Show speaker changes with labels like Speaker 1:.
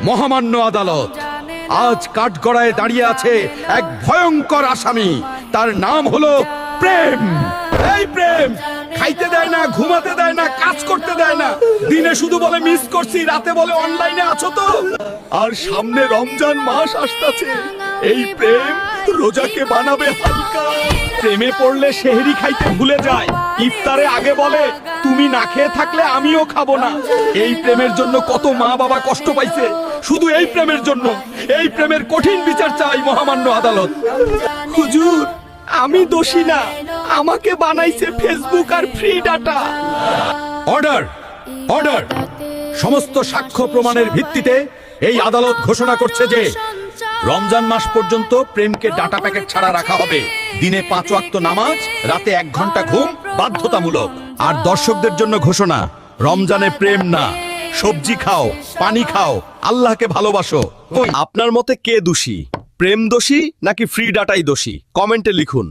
Speaker 1: মহামান্য আদালত, আজ কাঠগড়ায় দাঁড়িয়ে আছে এক ভয়ঙ্কর আসামি। তার নাম হলো প্রেম। এই প্রেম খাইতে দেয় না, ঘুমাতে দেয় না, কাজ করতে দেয় না। দিনে শুধু বলে মিস করছি, রাতে বলে অনলাইনে আছো তো। আর সামনে রমজান মাস আসতেছে, এই প্রেম রোজাকে বানাবে হালকা। প্রেমে পড়লে সেহরি খাইতে ভুলে যায়, ইফতারে আগে বলে তুমি না খেয়ে থাকলে আমিও খাবো না। এই প্রেমের জন্য কত মা বাবা কষ্ট পাইছে, শুধু এই প্রেমের জন্য। এই প্রেমের কঠিন বিচার চাই মহামান্য আদালত। হুজুর, আমি দোষী না, আমাকে বানাইছে ফেসবুক আর ফ্রি ডাটা। Order, order. সমস্ত সাক্ষ্য প্রমাণের ভিত্তিতে এই আদালত ঘোষণা করছে যে রমজান মাস পর্যন্ত প্রেমকে ডাটা প্যাকেট ছাড়া রাখা হবে। দিনে 5 ওয়াক্ত নামাজ, রাতে 1 ঘন্টা ঘুম বাধ্যতামূলক। আর দর্শকদের জন্য ঘোষণা, রমজানে প্রেম না, সবজি খাও, পানি খাও, আল্লাহকে ভালোবাসো। আপনার মতে কে দোষী, প্রেম দোষী নাকি ফ্রি ডাটাই দোষী? কমেন্টে লিখুন।